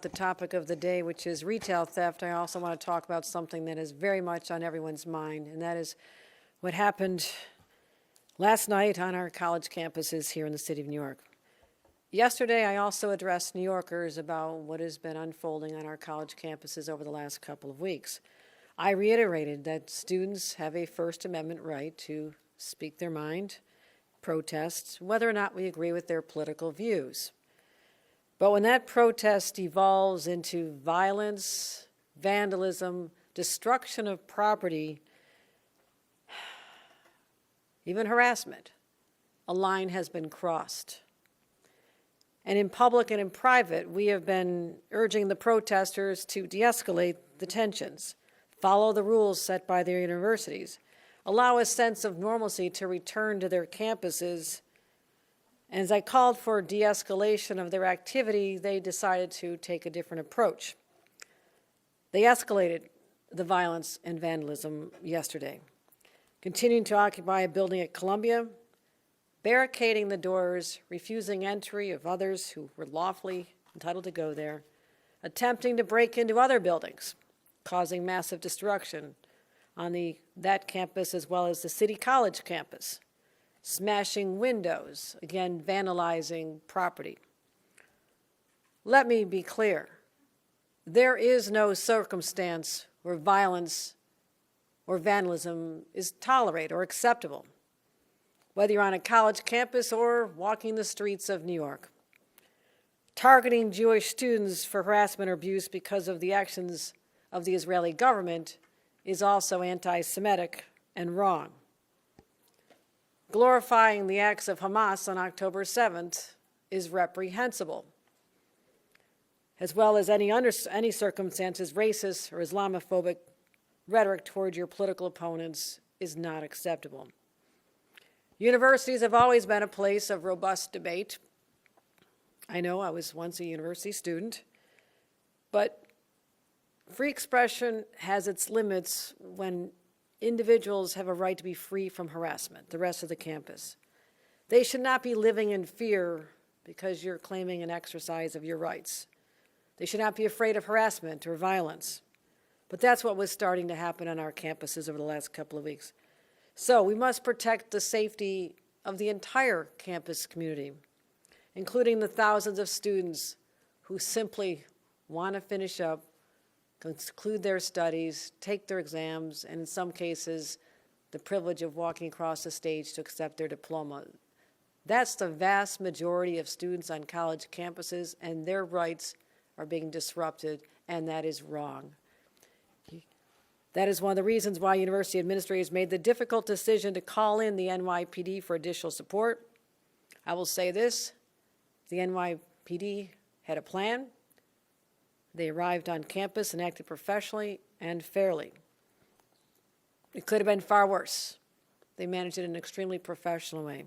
the topic of the day, which is retail theft, I also want to talk about something that is very much on everyone's mind, and that is what happened last night on our college campuses here in the city of New York. Yesterday, I also addressed New Yorkers about what has been unfolding on our college campuses over the last couple of weeks. I reiterated that students have a First Amendment right to speak their mind, protest, whether or not we agree with their political views. But when that protest evolves into violence, vandalism, destruction of property, even harassment, a line has been crossed. And in public and in private, we have been urging the protesters to de-escalate the tensions, follow the rules set by their universities, allow a sense of normalcy to return to their campuses. And as I called for de-escalation of their activity, they decided to take a different approach. They escalated the violence and vandalism yesterday, continuing to occupy a building at Columbia, barricading the doors, refusing entry of others who were lawfully entitled to go there, attempting to break into other buildings, causing massive destruction on that campus as well as the City College campus, smashing windows, again, vandalizing property. Let me be clear. There is no circumstance where violence or vandalism is tolerated or acceptable, whether you're on a college campus or walking the streets of New York. Targeting Jewish students for harassment or abuse because of the actions of the Israeli government is also anti-Semitic and wrong. Glorifying the acts of Hamas on October 7th is reprehensible, as well as any circumstances, racist or Islamophobic rhetoric toward your political opponents is not acceptable. Universities have always been a place of robust debate. I know I was once a university student, but free expression has its limits when individuals have a right to be free from harassment, the rest of the campus. They should not be living in fear because you're claiming an exercise of your rights. They should not be afraid of harassment or violence. But that's what was starting to happen on our campuses over the last couple of weeks. So we must protect the safety of the entire campus community, including the thousands of students who simply want to finish up, conclude their studies, take their exams, and in some cases, the privilege of walking across the stage to accept their diploma. That's the vast majority of students on college campuses, and their rights are being disrupted, and that is wrong. That is one of the reasons why university administrators made the difficult decision to call in the NYPD for additional support. I will say this, the NYPD had a plan. They arrived on campus and acted professionally and fairly. It could have been far worse. They managed it in an extremely professional way.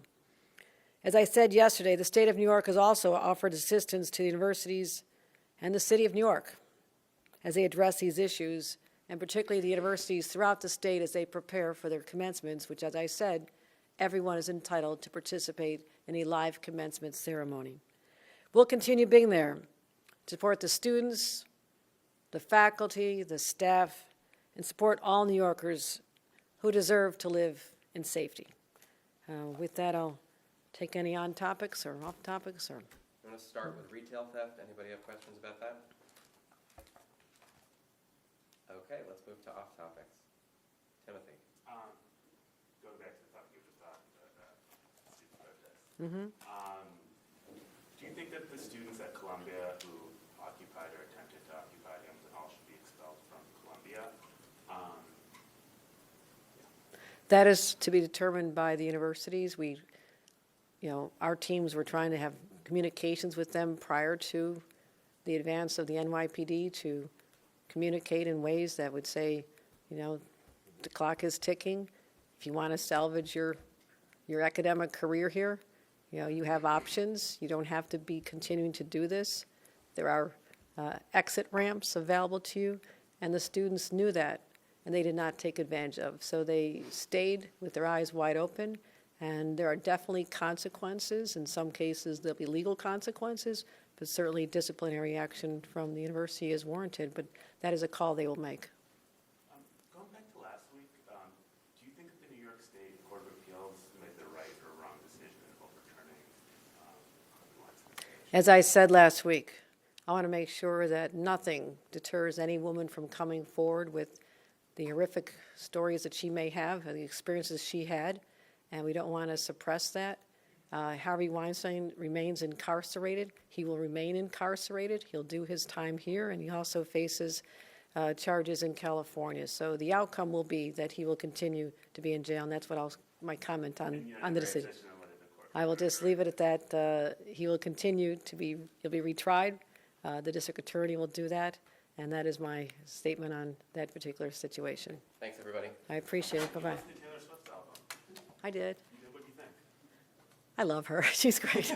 As I said yesterday, the state of New York has also offered assistance to the universities and the city of New York as they address these issues, and particularly the universities throughout the state as they prepare for their commencements, which, as I said, everyone is entitled to participate in a live commencement ceremony. We'll continue being there to support the students, the faculty, the staff, and support all New Yorkers who deserve to live in safety. With that, I'll take any on topics or off topics. I'm going to start with retail theft. Anybody have questions about that? Okay, let's move to off topics. Timothy. Going back to the topic you were just talking about, student protest. Mm-hmm. Do you think that the students at Columbia who occupied or attempted to occupy Hamilton Hall should be expelled from Columbia? That is to be determined by the universities. Our teams were trying to have communications with them prior to the advance of the NYPD to communicate in ways that would say, the clock is ticking. If you want to salvage your academic career here, you have options. You don't have to be continuing to do this. There are exit ramps available to you, and the students knew that, and they did not take advantage of. So they stayed with their eyes wide open, and there are definitely consequences. In some cases, there'll be legal consequences, but certainly disciplinary action from the university is warranted, but that is a call they will make. Going back to last week, do you think that the New York State Court of Appeals made the right or wrong decision in overturning Harvey Weinstein's case? As I said last week, I want to make sure that nothing deters any woman from coming forward with the horrific stories that she may have, and the experiences she had, and we don't want to suppress that. Harvey Weinstein remains incarcerated. He will remain incarcerated. He'll do his time here, and he also faces charges in California. So the outcome will be that he will continue to be in jail, and that's what my comment on the decision. I will just leave it at that. He will continue to be, he'll be retried. The district attorney will do that, and that is my statement on that particular situation. Thanks, everybody. I appreciate it. Bye-bye. Listened to Taylor Swift's album. I did. You did, what do you think? I love her. She's great.